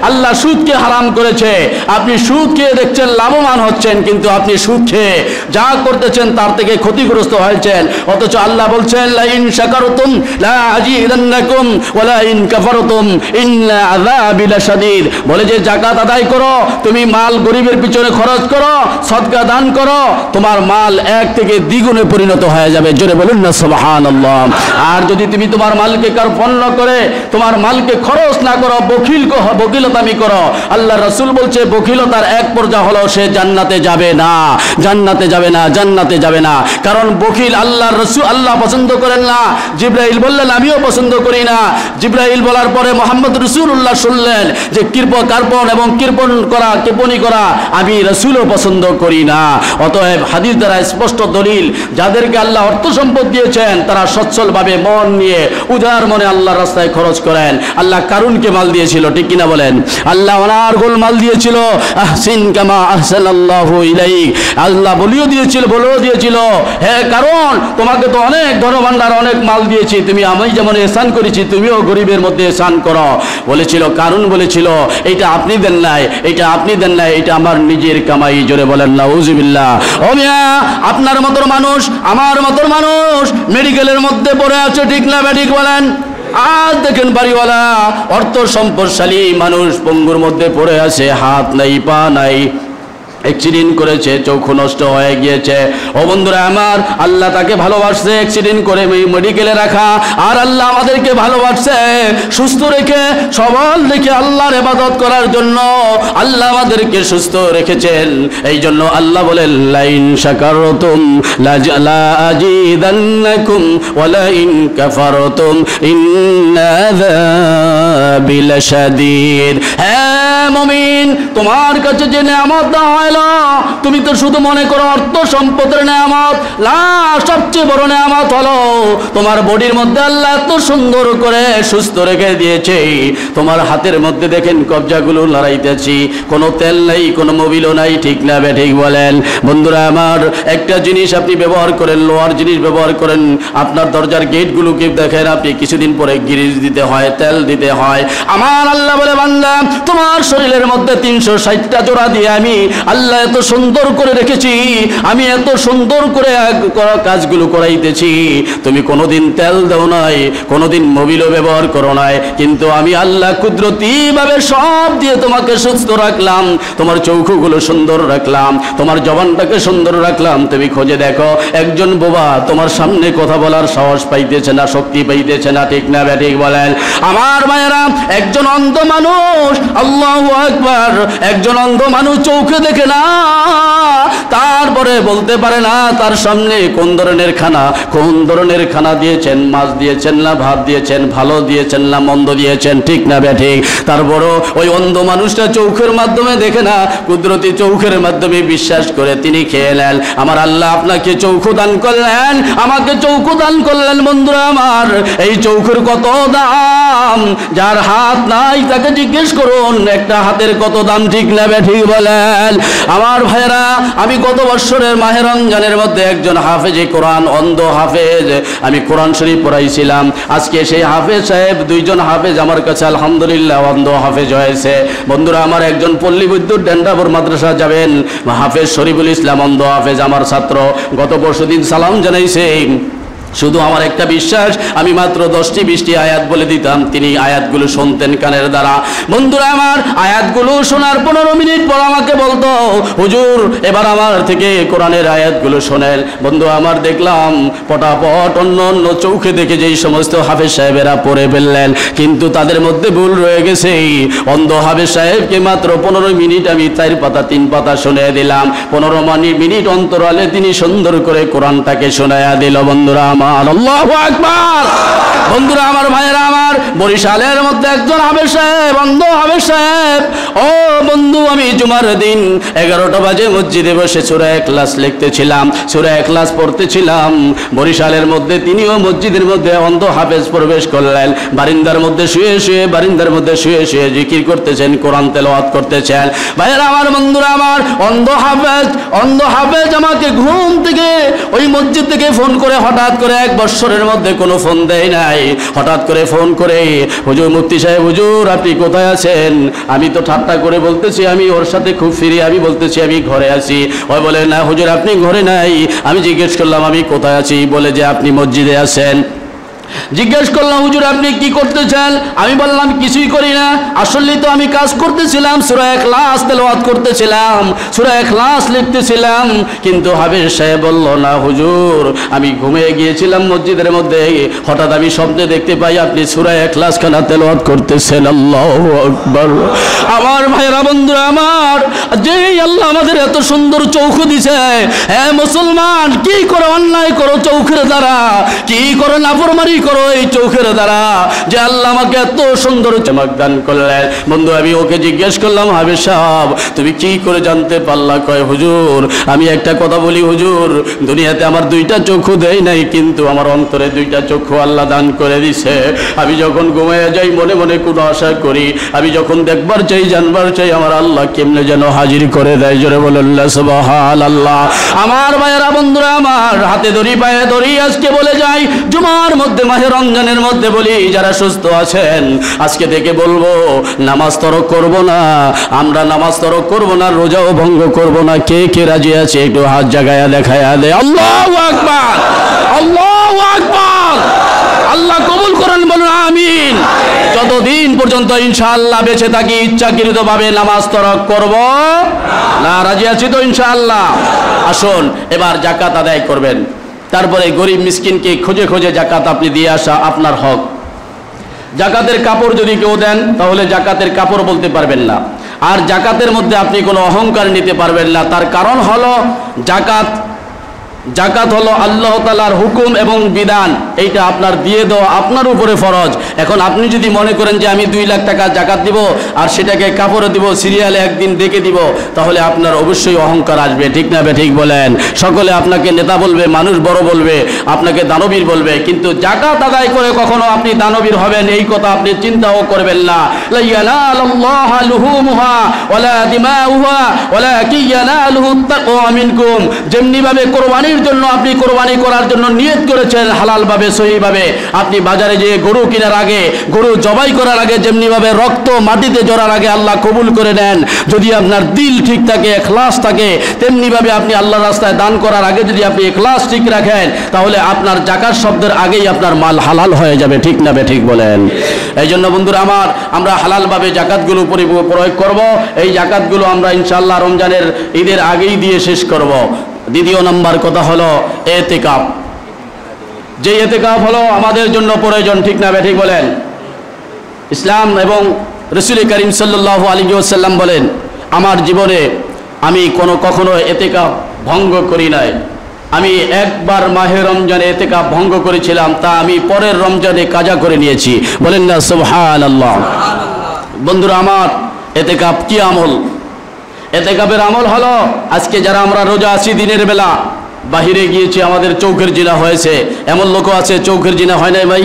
আল্লাহ সুদকে হারাম করেছে। আপনি সুদ খেয়ে দেখছেন লাভবান হচ্ছেন, কিন্তু আপনি সুদ খেয়ে যা করতেছেন তার থেকে ক্ষতিগ্রস্ত হয়েছেন। অথচ আল্লাহ বলছেন, লা ইন শাকারতুম লা আজিদান্নাকুম ওয়া লা ইন কাফারতুম ইন্না আযাবি লাশাদীদ। বলে যে জাকাত আদায় করো, তুমি মাল গরিবের পিছনে খরচ করো, সদকা দান করো, তোমার মাল 1 থেকে দ্বিগুণে পরিণত হয়ে যাবে। জোরে বলুন না সুবহানাল্লাহ? আর যদি তুমি তোমার মালকে কার্পণ্য করে, তোমার মালকে খরচ না করো, বকিলতামি করো, আল্লাহ রাসূল বলছে বকিলতার এক পর্যায়ে হলো সে জান্নাতে যাবে না, জান্নাতে যাবে না, জান্নাতে যাবে না। কারণ বকিল আল্লাহর রাসূল আল্লাহ পছন্দ করেন না। জিবরাইল বললেন আমিও পছন্দ করি না। জিবরাইল বলার পরে মুহাম্মদ রাসূলুল্লাহ শুনলেন যে কার্পণ এবং কৃপণী করা আমি রাসূলও পছন্দ করি না। অতএব হাদিস দ্বারা স্পষ্ট দলিল, যাদেরকে আল্লাহ অর্থ সম্পদ দিয়েছেন তারা সচ্ছলভাবে মন নিয়ে উদার মনে আল্লাহর রাস্তায় খরচ করেন। আল্লাহ কারুনকে মাল দিয়েছিল, ঠিক কিনা বলেন? আল্লাহ অনার্গল মাল দিয়েছিল, আহসিন কামা আহসানাল্লাহু ইলাইক। আল্লাহ বলেও দিয়েছিল, হ্যাঁ কারণ তোমাকে তো অনেক ধনভাণ্ডার অনেক মাল দিয়েছি, আমি যেমন এহসান করেছি তুমিও গরিবের মধ্যে এহসান করো। বলেছিল কারুন, বলেছিল এটা আপনি দেন নাই, এটা আপনি দেন নাই, এটা আমার নিজের কামাই। জোরে বলেন নাউজুবিল্লাহ। ও মিয়া, আপনার মতো মানুষ, আমার মতো মানুষ মেডিকেলের মধ্যে পড়ে আছে, ঠিক না ঠিক বলেন? আজ দেখেন বাড়িওয়ালা অর্থ সম্পদশালী মানুষ পঙ্গুর মধ্যে পড়ে আছে, হাত নাই পা নাই, অ্যাক্সিডেন্ট করেছে, চক্ষু নষ্ট হয়ে গিয়েছে। ও বন্ধুরা আমার, আল্লাহ তাকে ভালোবাসছে অ্যাক্সিডেন্ট করে মেডিকেলে রাখা, আর আল্লাহ আমাদেরকে ভালোবাসছে সুস্থ রেখে, সবল রেখে আল্লাহর ইবাদত করার জন্য আল্লাহ আমাদেরকে সুস্থ রেখেছেন। এই জন্য আল্লাহ বলেন, লাইন শাকারতুম লাজিদান্নাকুম ওয়া লাইন কাফারতুম ইন্না আযাবি লাশাদীদ। হ্যাঁ মুমিন, তোমার কাছে যে নিয়ামত দেওয়া হলো, তুমি তো শুধু মনে করো অর্থ সম্পদের নিয়ামত। না, সবচেয়ে বড় নিয়ামত হলো তোমার বডির মধ্যে আল্লাহ এত সুন্দর করে সুস্থ রেখে দিয়েছে। তোমার হাতের মধ্যে দেখেন কবজাগুলো লড়াইতেছি, কোনো তেল নাই, কোনো মোবিলও নাই, ঠিক না বে ঠিক বলেন? বন্ধুরা আমার, একটা জিনিস আপনি ব্যবহার করেন, লোহার জিনিস ব্যবহার করেন, আপনার দরজার গেটগুলোকে দেখেন, আপনি কিছুদিন পরে গ্রিজ দিতে হয়, তেল দিতে হয়। আমার আল্লাহ বলে, বান্দা তোমার শরীরের মধ্যে 360টা জোড়া দিয়ে আমি আল্লাহ এত সুন্দর করে রেখেছি, আমি এত সুন্দর করে কাজগুলো করাইতেছি, তুমি কোনোদিন তেল দাও নাই, কোনোদিন মোবিলও ব্যবহার করো নাই, কিন্তু আমি আল্লাহ কুদরতি ভাবে সব দিয়ে তোমাকে সুস্থ রাখলাম, তোমার চৌখুগুলো সুন্দর রাখলাম, তোমার জবানটাকে সুন্দর রাখলাম। তুমি খোঁজে দেখো, একজন বোবা তোমার সামনে কথা বলার সাহস পাইতেছে না, শক্তি পাইতেছে না, ঠিক না ঠিক বলেন? আমার ভাইয়েরা, একজন অন্ধ মানুষ, আল্লাহু আকবার, একজন অন্ধ মানুষ চোখে দেখে না, তারপরে বলতে পারে না তার সামনে কোন ধরনের খানা দিয়েছেন, মাছ দিয়েছেন না ভাত দিয়েছেন, ভালো দিয়েছেন না মন্দ দিয়েছেন, ঠিক না ঠিক? তারপরও ওই অন্ধ মানুষটা চৌখের মাধ্যমে দেখে না, কুদরতি চৌখের মাধ্যমে বিশ্বাস করে তিনি খেয়ে নেন। আমার আল্লাহ আপনাকে চৌখু দান করলেন, আমাকে চৌখু দান করলেন। বন্ধুরা আমার, এই চৌখুর কত দাম! যার হাত নাই তাকে জিজ্ঞেস করুন একটা হাতের কত দাম, ঠিক না ঠিক বলেন? আমার ভাইরা, আমি গত বছরের মাহে রমজানের মধ্যে একজন হাফেজ কোরআন, অন্ধ হাফেজ, আমি কোরআন শরীফ পড়াইছিলাম। আজকে সেই হাফেজ সাহেব, 2জন হাফেজ আমার কাছে আলহামদুলিল্লাহ অন্ধ হাফেজ হয়েছে। বন্ধুরা আমার, একজন পল্লী বিদ্যুৎ ডেন্ডাপুর মাদ্রাসা যাবেন, হাফেজ শরীফুল ইসলাম অন্ধ হাফেজ, আমার ছাত্র, গত পরশুদিন সালাম জানাইছে। শুধু আমার একটা বিশ্বাস, আমি মাত্র 10-20টি আয়াত বলে দিতাম, তিনি আয়াতগুলো শুনতেন কানের দ্বারা। বন্ধুরা আমার, আয়াতগুলো শোনার 15 মিনিট পর আমাকে বলতো, হুজুর এবার আমার থেকে কোরআনের আয়াতগুলো শোনেন। বন্ধু আমার, দেখলাম পটাপট অন্য অন্য চৌখে দেখে যেই সমস্ত হাফেজ সাহেবেরা পড়ে ফেললেন, কিন্তু তাদের মধ্যে ভুল রয়ে গেছে। অন্ধ হাফেজ সাহেবকে মাত্র 15 মিনিট আমি 4 পাতা 3 পাতা শুনে দিলাম, 15 মিনিট অন্তরালে তিনি সুন্দর করে কোরআনটাকে শোনায়া দিল। বন্ধুরা আমার, আল্লাহু আকবার! বন্ধুরা আমার, ভাইয়েরা আমার, বরিশালের মধ্যে একজন হাফেজ সাহেব, অন্ধ হাফেজ সাহেব। ও বন্ধু, আমি জুমার দিন 11টা বাজে মসজিদে বসে সূরা ইখলাস লিখতেছিলাম, সূরা ইখলাস পড়তেছিলাম। বরিশালের মধ্যে তিনিও মসজিদের মধ্যে অন্ধ হাফেজ প্রবেশ করলেন, বারিন্দার মধ্যে শুয়ে শুয়ে জিকির করতেছেন, কোরআন তেলাওয়াত করতেছেন। ভাইয়েরা আমার, বন্ধুরা আমার, অন্ধ হাফেজ আমাকে ঘুম থেকে ওই মসজিদ থেকে ফোন করে, হঠাৎ করে 1 বছরের মধ্যে কোনো ফোন দেয় নাই, হঠাৎ করে ফোন করে, হুজুর মুফতি সাহেব, হুজুর আপনি কোথায় আছেন? আমি তো ঠাট্টা করে বলতেছি আমি ওর সাথে খুব ফ্রি, আমি বলতেছি আমি ঘরে আছি। ওই বলে, না হুজুর আপনি ঘরে নাই। আমি জিজ্ঞেস করলাম আমি কোথায় আছি, বলে যে আপনি মসজিদে আছেন। জিজ্ঞেস করলাম, হুজুর আপনি কি করতেছেন? আমি বললাম কিছুই করি না, আসলে তো আমি কাজ করতেছিলাম, সূরা ইখলাস তেলাওয়াত করতেছিলাম, সূরা ইখলাস লিখতেছিলাম। কিন্তু হাফেজ সাহেব বলল, না হুজুর আমি ঘুমিয়ে গিয়েছিলাম মসজিদের মধ্যে, হঠাৎ আমি স্বপ্নে দেখতে পাই আপনি সূরা ইখলাস খানা তেলাওয়াত করতেছেন। আল্লাহু আকবার! আমার ভাইরা, বন্ধুরা আমার, যেই আল্লাহ আমাদের এত সুন্দর চৌখু দিছে, হ্যাঁ মুসলমান, কি করে অন্যায় করো চৌখের দ্বারা, কি করে নাফরমানি করো এই চৌখের দ্বারা, যে আল্লাহ আমাকে এত সুন্দর চমক দান করলেন। বন্ধু, আমি ওকে জিজ্ঞেস করলাম, হাফেজ সাহেব তুমি কি করে জানতে পারলা? কয়, হুজুর আমি একটা কথা বলি, হুজুর দুনিয়াতে আমার 2টা চক্ষু দেয় নাই, কিন্তু আমার অন্তরে 2টা চক্ষু আল্লাহ দান করে দিছে। আমি যখন ঘুমিয়ে যাই মনে মনে কোনো আশা করি, আমি যখন দেখবার চাই, জানবার চাই, আমার আল্লাহ কেমনে যেন হাজির করে দেয়। জোরে বলুন সুবহানাল্লাহ। আমার ভাইয়েরা, বন্ধুরা আমার, হাতে ধরি পায়ে ধরি আজকে বলে যাই, জুমার মধ্যে মাহে রমজানের মধ্যে বলি, যারা সুস্থ আছেন আজকে থেকে বলবো নামাজ তরক করব না, আমরা নামাজ তরক করব না, রোজাও ভঙ্গ করব না। কে কে রাজি আছে একটু হাত জাগায়া দেখায়া দে। আল্লাহু আকবার, আল্লাহু আকবার! আল্লাহ কবুল করেন, বলুন আমিন। যত যতদিন পর্যন্ত ইনশাআল্লাহ বেঁচে থাকি ইচ্ছাকৃতভাবে নামাজ তরক করব না। রাজি আছি তো ইনশাআল্লাহ? আসুন এবার যাকাত আদায় করবেন। তারপরে গরিব মিসকিনকে খুঁজে খুঁজে যাকাত আপনি দিয়ে আসা আপনার হক। যাকাতের কাপড় যদি কেউ দেন তাহলে যাকাতের কাপড় বলতে পারবেন না। আর যাকাতের মধ্যে আপনি কোনো অহংকার নিতে পারবেন না। তার কারণ হলো জাকাত হলো আল্লাহ তাআলার হুকুম এবং বিধান, এইটা আপনার দিয়ে দেওয়া আপনার উপরে ফরজ। এখন আপনি যদি মনে করেন যে আমি 2 লাখ টাকা জাকাত দিব আর সেটাকে কাপড়ে দিব, সিরিয়ালে একদিন দেখে দিব, তাহলে আপনার অবশ্যই অহংকার আসবে। ঠিক না ঠিক বলেন? সকলে আপনাকে নেতা বলবে, মানুষ বড় বলবে, আপনাকে দানবীর বলবে। কিন্তু জাকাত আদায় করে কখনো আপনি দানবীর হবেন এই কথা আপনি চিন্তাও করবেন না। লা ইয়ানালুল্লাহু লুহুমুহা ওয়ালা দিমাউহা ওয়ালাকিন ইয়ানালুহু তাকওয়া মিনকুম। যেমনি ভাবে কোরবানি জন্য আপনি কোরবানি করার জন্য নিয়ত করেছেন হালালভাবে সহিভাবে, আপনি বাজারে যেয়ে গরু কেনার আগে, গরু জবাই করার আগে যেমনি ভাবে রক্ত মাটিতে জড়ার আগে আল্লাহ কবুল করে নেন, যদি আপনার দিল ঠিক থাকে, ইখলাস থাকে, তেমনি ভাবে আপনি আল্লাহর রাস্তায় দান করার আগে যদি আপনি ইখলাস ঠিক রাখেন, তাহলে আপনার যাকাত শব্দের আগেই আপনার মাল হালাল হয়ে যাবে। ঠিক না ঠিক বলেন? এই জন্য বন্ধুরা আমার, আমরা হালালভাবে যাকাতগুলো প্রয়োগ করব। এই যাকাতগুলো আমরা ইনশাআল্লাহ রমজানের ঈদের আগেই দিয়ে শেষ করব। দ্বিতীয় নম্বর কথা হলো এতেকাফ। যে এতেকাফ হলো আমাদের জন্য প্রয়োজন। ঠিক না ঠিক বলেন? ইসলাম এবং রাসূল করিম সাল্লাল্লাহু আলাইহি ওয়াসাল্লাম বলেন, আমার জীবনে আমি কখনো এতেকাফ ভঙ্গ করি নাই। আমি একবার মাহে রমজানে এতেকাফ ভঙ্গ করেছিলাম, তা আমি পরের রমজানে কাজা করে নিয়েছি। বলেন না সুবহানাল্লাহ? বন্ধুরা আমার, এতেকাফ কি আমল? এতেকাফের আমল হলো, আজকে যারা আমরা রোজা আছি দিনের বেলা, বাহিরে গিয়েছি, আমাদের চৌখের জিনা হয়েছে, এমন লোকও আছে চৌখের জিনা হয় নাই ভাই।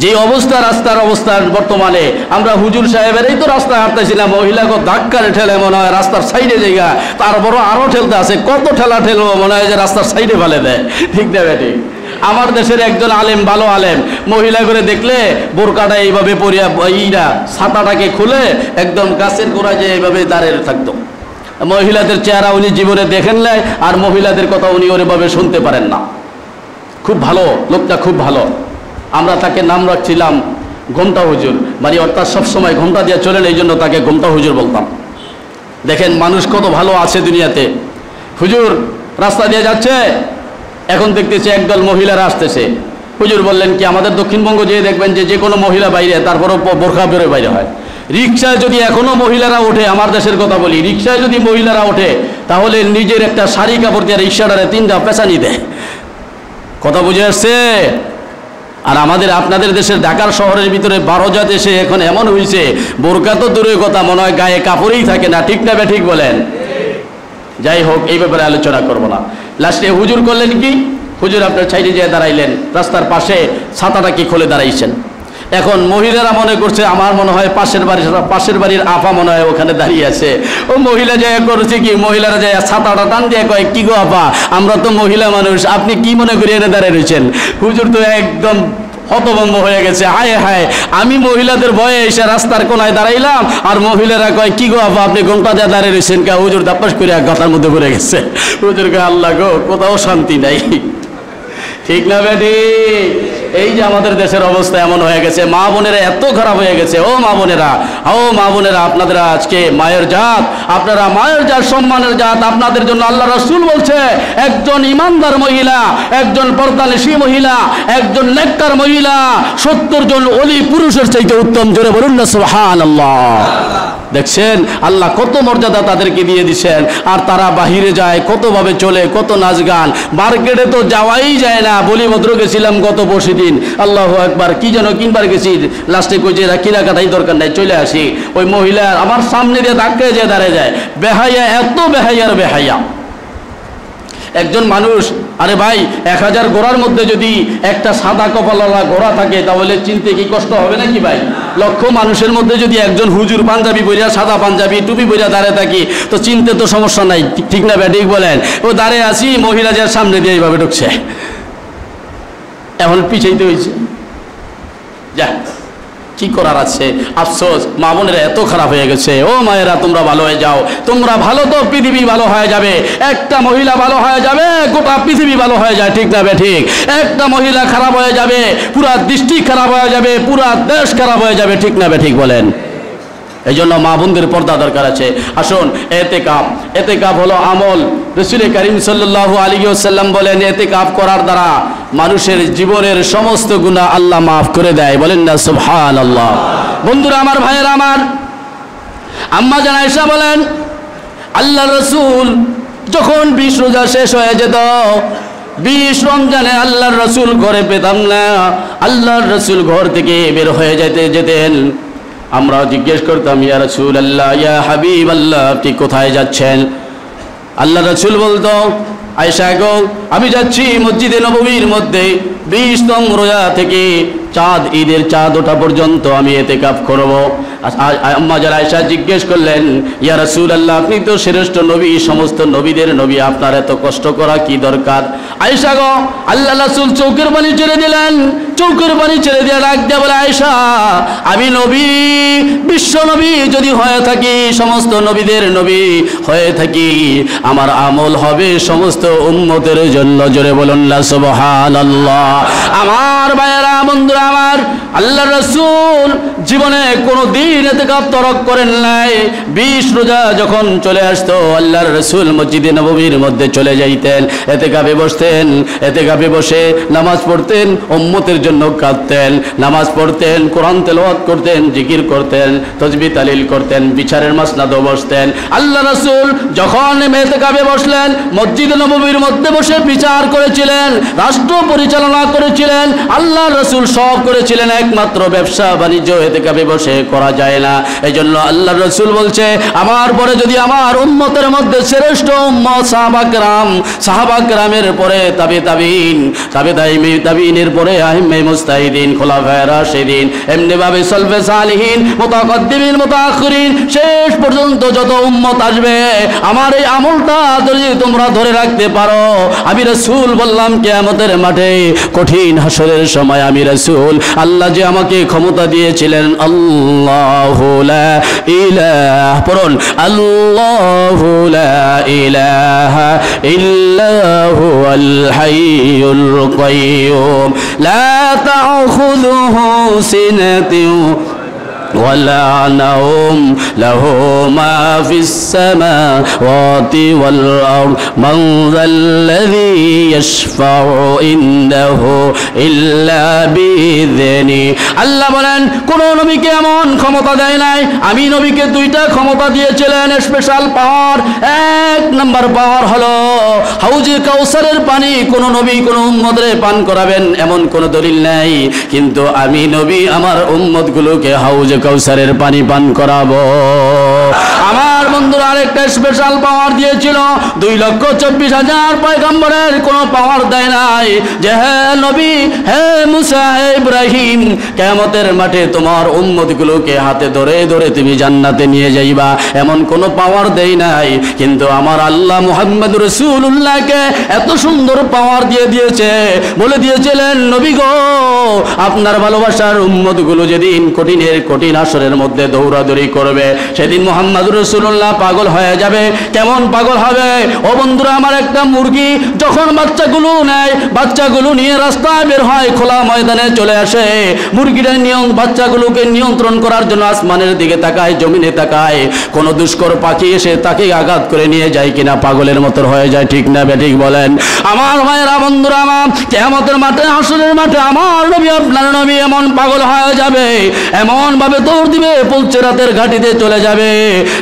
যে অবস্থা রাস্তার অবস্থা বর্তমানে, আমরা হুজুর সাহেবের এই তো রাস্তায় হাঁটতেছি না, মহিলাকে ধাক্কারে ঠেলে মনে হয় রাস্তার সাইডে জায়গা, তারপরও আরও ঠেলতে আছে, কত ঠেলা ঠেলবো মনে হয় যে রাস্তার সাইডে ফেলে দেয়। ঠিক না ঠিক? আমার দেশের একজন আলেম, ভালো আলেম, মহিলা করে দেখলে বোরকাটা এইভাবে পরিয়া ছাতাটাকে খুলে একদম গাছের গোড়ায় যে এইভাবে দাঁড়িয়ে থাকতো। মহিলাদের চেহারা উনি জীবনে দেখেন নাই, আর মহিলাদের কথা উনি ওইভাবে শুনতে পারেন না। খুব ভালো লোকটা, খুব ভালো। আমরা তাকে নাম রাখছিলাম ঘোমটা হুজুর, মানে অর্থাৎ সবসময় ঘোমটা দিয়ে চলেন, এই জন্য তাকে ঘোমটা হুজুর বলতাম। দেখেন মানুষ কত ভালো আছে দুনিয়াতে। হুজুর রাস্তা দিয়ে যাচ্ছে, এখন দেখতেছে একদল মহিলারা আসতেছে। হুজুর বললেন কি, আমাদের দক্ষিণবঙ্গ যেয়ে দেখবেন যে কোনো মহিলা বাইরে, তারপরও বোরখা বেরোয় বাইরে হয়। রিক্সায় যদি এখনো মহিলারা ওঠে, আমার দেশের কথা বলি, রিক্সায় যদি মহিলারা ওঠে, তাহলে নিজের একটা শাড়ি কাপড় দিয়ে রিক্সাটারে 3টা পেঁচানি দেয়। কথা বুঝে আসছে? আর আপনাদের দেশের ঢাকার শহরের ভিতরে 12 দেশে এখন এমন হয়েছে, বোরকা তো দূরের কথা, মনে হয় গায়ে কাপড়ই থাকে না। ঠিক না ঠিক বলেন? যাই হোক, এই ব্যাপারে আলোচনা করব না। লাস্টে হুজুর করলেন কি, হুজুর আপনার সাইডে যেয়ে দাঁড়াইলেন, রাস্তার পাশে ছাতাটাকে খুলে দাঁড়াইছেন। এখন মহিলারা মনে করছে, আমার মনে হয় পাশের বাড়ির আপা মনে হয় ওখানে দাঁড়িয়ে আছে। ও মহিলা যায় করছে কি, মহিলারা যায় ছাতাটা টান দিয়ে কয়, কি গো আপা, আমরা তো মহিলা মানুষ, আপনি কি মনে করি এনে দাঁড়িয়ে রয়েছেন? হুজুর তো একদম হতভম্ব হয়ে গেছে। হায় হায়, আমি মহিলাদের ভয়ে এসে রাস্তার কোনায় দাঁড়াইলাম, আর মহিলারা কয়, কি গো আপা, আপনি ঘোমটা দিয়ে দাঁড়িয়ে রয়েছেন কে? হুজুর দাপাস করে এক গাথার মধ্যে পড়ে গেছে। হুজুর কয়, আল্লাহ গো, কোথাও শান্তি নাই। ঠিক না বেটি? এই যে আমাদের দেশের অবস্থা এমন হয়ে গেছে, মা বোনেরা এত খারাপ হয়ে গেছে। ও মা বোনেরা, আপনারা আজকে মায়ের জাত, আপনারা মায়ের জাত, সম্মানের জাত। আপনাদের জন্য আল্লাহ রাসূল বলছে, একজন ইমানদার মহিলা, একজন পর্দানিশী মহিলা, একজন নেককার মহিলা 70 জন ওলি পুরুষের চাইতে উত্তম। জোরে বলুন না সুবহানাল্লাহ। দেখছেন আল্লাহ কত মর্যাদা তাদেরকে দিয়ে দিচ্ছেন, আর তারা বাহিরে যায়, কতভাবে চলে, কত নাচ গান। মার্কেটে তো যাওয়াই যায় না। বলি ভদ্র গেছিলাম গত পরশু দিন, আল্লাহু আকবার, কি যেন কিনবার গেছি, লাস্টে কই যে কেনাকাটাই দরকার নাই, চলে আসি। ওই মহিলা আমার সামনে দিয়ে ধাক্কায় যেয়ে দাঁড়িয়ে যায়। বেহাইয়া, এত বেহাইয়ার বেহাইয়া। একজন মানুষ, আরে ভাই 1000 ঘোড়ার মধ্যে যদি একটা সাদা কপালওয়ালা ঘোড়া থাকে, তাহলে চিনতে কি কষ্ট হবে নাকি ভাই? লক্ষ মানুষের মধ্যে যদি একজন হুজুর পাঞ্জাবি পরিয়া, সাদা পাঞ্জাবি টুপি পরিয়া দাঁড়িয়ে থাকি, তো চিনতে তো সমস্যা নাই। ঠিক না ঠিক বলেন? ও দাঁড়িয়ে আসি, মহিলা যার সামনে দিয়ে এইভাবে ঢুকছে, এখন পিছাইতে হয়েছে। যা কি করার আছে? আফসোস, মা বোনেরা এত খারাপ হয়ে গেছে। ও মায়েরা, তোমরা ভালো হয়ে যাও। তোমরা ভালো তো পৃথিবী ভালো হয়ে যাবে। একটা মহিলা ভালো হয়ে যাবে, গোটা পৃথিবী ভালো হয়ে যায়, ঠিক না ঠিক? একটা মহিলা খারাপ হয়ে যাবে, পুরা ডিস্ট্রিক্ট খারাপ হয়ে যাবে, পুরা দেশ খারাপ হয়ে যাবে, ঠিক না ঠিক বলেন? এই জন্য মা বোনদের পর্দা দরকার আছে। আসুন, এতেকাফ হলো আমল। রাসূল করিম সাল্লাল্লাহু আলাইহি ওয়াসাল্লাম বলেন, এতেকাফ করার দ্বারা মানুষের জীবনের সমস্ত গুনাহ আল্লাহ মাফ করে দেয়। বলেন না সুবহানাল্লাহ। বন্ধুরা আমার, ভাইয়েরা আমার, আম্মা জান আয়েশা বলেন, আল্লাহর রাসূল যখন 20 রোজা শেষ হয়ে যেত, 20 রমজানে আল্লাহর রাসূল ঘরে পেতাম না। আল্লাহর রাসূল ঘর থেকে বের হয়ে যেতেন। আমরা জিজ্ঞেস করতাম, ইয়া রাসূলুল্লাহ, ইয়া হাবিবাল্লাহ, আপনি কোথায় যাচ্ছেন? আল্লাহ রাসূল বলতো, আয়েশা গো, আমি যাচ্ছি মসজিদে নববীর মধ্যে 20তম রোজা থেকে ঈদের চাঁদ ওঠা পর্যন্ত আমি এতেকাফ করব। আম্মা যারা আয়েশা জিজ্ঞেস করলেন, ইয়া রাসূলুল্লাহ, আপনি তো শ্রেষ্ঠ নবী, সমস্ত নবীদের নবী, আপনার এত কষ্ট করা কি দরকার? আয়েশা গো, আল্লাহ রাসূল চৌকের পানি ছেড়ে দিলেন। চৌকের পানি ছেড়ে দিয়ে ডাক দিয়ে বলে, আয়েশা, আমি নবী, বিশ্ব নবী যদি হয়ে থাকি, সমস্ত নবীদের নবী হয়ে থাকি, আমার আমল হবে সমস্ত উম্মতের জন্য। জোরে বলুন না সুবহানাল্লাহ। আমার ভাইয়েরা, বন্ধুরা আমার, আল্লাহ রাসূল জীবনে কোনো দিন এতেকাফ তরক করেন নাই। 20 রোজা যখন চলে আসতো, আল্লাহর রাসূল মসজিদে নববীর মধ্যে চলে যাইতেন, এতেকাফে বসতেন। এতেকাফে বসে নামাজ পড়তেন, উম্মতের জন্য কাঁদতেন, নামাজ পড়তেন, কোরআন তেলাওয়াত করতেন, জিকির করতেন, তাসবিহ তাহলিল করতেন, বিচারের মাসনাদে বসতেন। আল্লাহ রাসূল যখন এতেকাফে বসলেন, মসজিদে নববীর মধ্যে বসে বিচার করেছিলেন, রাষ্ট্র পরিচালনা করেছিলেন, আল্লাহ রাসূল সব করেছিলেন। একমাত্র ব্যবসা বাণিজ্য এতেকাফে বসে করা যায় না। এই জন্য আল্লাহ রাসূল বলছে, আমার পরে যদি আমার উম্মতের মধ্যে শ্রেষ্ঠ উম্মত সাহাবা কেরামের পরে তাবিঈনের পরে আইম্মায়ে মুজতাহিদিন, খোলাফায়ে রাশিদিন, এমনি ভাবে সলফে সালিহিন, মুতাকদ্দিমিন, মুতাআখিরিন, শেষ পর্যন্ত যত উম্মত আসবে, আমার এই আমলটা যদি তোমরা ধরে রাখতে পারো, আমি রাসূল বললাম, কিয়ামতের মাঠে কঠিন হাসরের সময় আমি রাসূল, আল্লাহ যে আমাকে ক্ষমতা দিয়েছিলেন, আল্লাহু লা ইলাহা, পড়ুন, আল্লাহু লা ইলাহা ইল্লা হুয়াল হাইয়ুল কাইয়্যুম লা তা'খুযুহু সিনাতুন ولا نوم له ما في السماوات والأرض من ذا الذي يشفع عنده إلا بإذنه। আল্লাহ বলেন, কোন নবীকে এমন ক্ষমতা দেয় নাই। আমি নবীকে 2টা ক্ষমতা দিয়েছিলেন, স্পেশাল পাওয়ার। 1 নম্বর পাওয়ার হলো হাউজে কাউসারের পানি কোন নবী কোন উম্মতরে পান করাবেন এমন কোন দলিল নাই, কিন্তু আমি নবী আমার উম্মতগুলোকে হাউজে কাউসারের পানি পান করাবো। আমার বন্ধুরা আরেকটা স্পেশাল পাওয়ার দিয়েছিল, 2,24,000 পয়গম্বরের কোনো পাওয়ার দেয় নাই যে হে নবী, হে মুসা, হে ইব্রাহিম, কিয়ামতের মাঠে তোমার উম্মতগুলোকে হাতে ধরে ধরে তুমি জান্নাতে নিয়ে যাইবা, এমন কোনো পাওয়ার দেয় নাই। কিন্তু আমার আল্লাহ মুহাম্মদুর রাসূলুল্লাহকে এত সুন্দর পাওয়ার দিয়ে দিয়েছে, বলে দিয়েছিলেন, নবী গো, আপনার ভালোবাসার উম্মতগুলো যেদিন কঠিন হাসরের মধ্যে দৌড়াদৌড়ি করবে, সেদিন মুহাম্মদুর রাসূলুল্লাহ পাগল হয়ে যাবে। কেমন পাগল হবে? ও বন্ধুরা আমার, একটা মুরগি যখন বাচ্চাগুলো নেয়, বাচ্চাগুলো নিয়ে রাস্তায় বের হয়, খোলা ময়দানে চলে আসে, মুরগিটা বাচ্চাগুলোকে নিয়ন্ত্রণ করার জন্য আসমানের দিকে তাকায়, জমিনে তাকায়, কোন দুষ্কর পাখি এসে তাকে আঘাত করে নিয়ে যায় কিনা, পাগলের মতো হয়ে যায়, ঠিক না ঠিক বলেন? আমার ভাইয়েরা, বন্ধুরা আমার, কিয়ামতের মাঠে, হাসরের মাঠে আমার নবী, আপনার নবী এমন পাগল হয়ে যাবে, এমন ভাবে দৌড় দিবে, পুলসিরাতের ঘাটিতে চলে যাবে,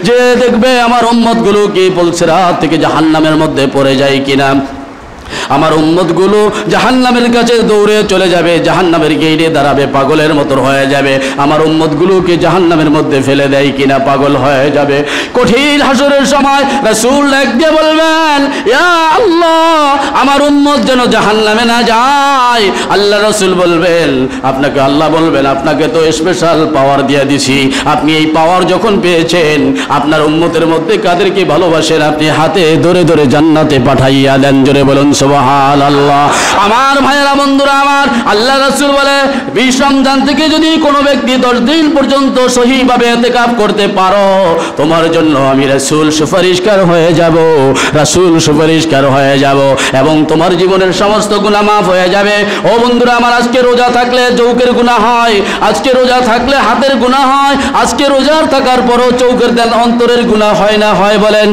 যে দেখবে আমার উম্মতগুলো কি পুলসিরাত থেকে জাহান্নামের মধ্যে পড়ে যায় কিনা। আমার উম্মতগুলো জাহান্নামের কাছে দৌড়ে চলে যাবে, জাহান্নামের গেইটে দাঁড়াবে, পাগলের মতো হয়ে যাবে। আমার উম্মতগুলোকে জাহান্নামের মধ্যে ফেলে দেয় কিনা, পাগল হয়ে যাবে। কঠিন হাসরের সময় রাসূল একদিকে বলবেন, ইয়া আল্লাহ, আমার উম্মত যেন জাহান্নামে না যায়। আল্লাহ রাসূল বলবেন, আপনাকে আল্লাহ বলবেন, আপনাকে তো স্পেশাল পাওয়ার দিয়ে দিছি, আপনি এই পাওয়ার যখন পেয়েছেন, আপনার উম্মতের মধ্যে কাদেরকে ভালোবাসেন আপনি হাতে ধরে ধরে জান্নাতে পাঠাইয়া দেন। জোরে বলুন সুবহানাল্লাহ। আমার ভাইয়েরা, বন্ধুরা আমার, আল্লাহ রাসূল বলে 20 রমজান থেকে যদি কোনো ব্যক্তি 10 দিন পর্যন্ত সহিভাবে ইতিকাফ করতে পারো, তোমার জন্য আমি রাসূল সুপারিশকার হয়ে যাব, রাসূল সুপারিশকার হয়ে যাব এবং তোমার জীবনের সমস্ত গুনাহ মাফ হয়ে যাবে। ও বন্ধুরা আমার, আজকে রোজা থাকলে চৌকের গুনাহ হয়, আজকে রোজা থাকলে হাতের গুনাহ হয়, আজকে রোজার থাকার পরও চৌকের অন্তরের গুনাহ হয় না হয় বলেন?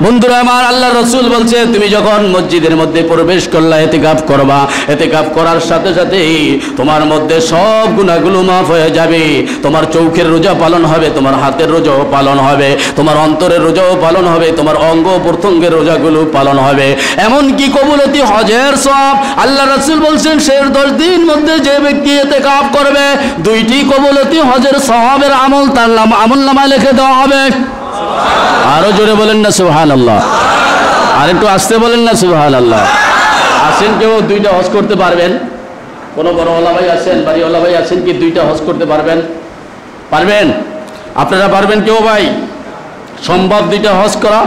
বন্ধুরা আমার, আল্লাহ রাসূল বলছে তুমি যখন মসজিদের মধ্যে প্রবেশ করলা, ইতিকাফ করবা, ইতিকাফ করার সাথে সাথেই তোমার মধ্যে সব গুনাহগুলো মাফ হয়ে যাবে। তোমার চৌকের রোজা পালন হবে, তোমার হাতের রোজাও পালন হবে, তোমার অন্তরের রোজাও পালন হবে, তোমার অঙ্গ প্রত্যঙ্গের রোজাগুলো পালন হবে, এমনকি কবুলতি হজের সওয়াব। আল্লাহ রাসূল বলছেন শেষ 10 দিন মধ্যে যে ব্যক্তি ইতিকাফ করবে, 2টি কবুলতি হজের সওয়াবের আমল তার আমলনামায় লিখে দেওয়া হবে। আরো জোরে বলেন না সুবহানাল্লাহ, আর একটু আস্তে বলেন না সুবহানাল্লাহ। আছেন কেউ 2টা হজ করতে পারবেন? কোনো বড় ওলা ভাই আছেন, বাড়ি ওলা ভাই আছেন কি 2টা হজ করতে পারবেন? পারবেন? আপনারা পারবেন কেউ ভাই? সম্ভব 2টা হজ করা?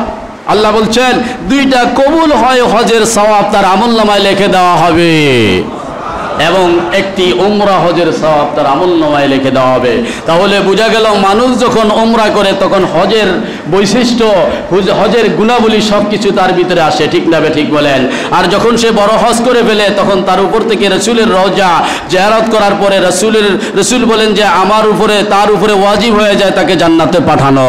আল্লাহ বলছেন 2টা কবুল হয় হজের সওয়াব তার আমলনামায় লিখে দেওয়া হবে এবং একটি উমরা হজের সওয়াব তার আমলনামায় লিখে দেওয়া হবে। তাহলে বোঝা গেল মানুষ যখন উমরা করে তখন হজের বৈশিষ্ট্য, হজের গুণাবলী সব কিছু তার ভিতরে আসে, ঠিক না ঠিক বলেন? আর যখন সে বড় হজ করে ফেলে তখন তার উপর থেকে রাসূলের রওজা জিয়ারত করার পরে রাসূল বলেন যে আমার উপরে, তার উপরে ওয়াজিব হয়ে যায় তাকে জান্নাতে পাঠানো।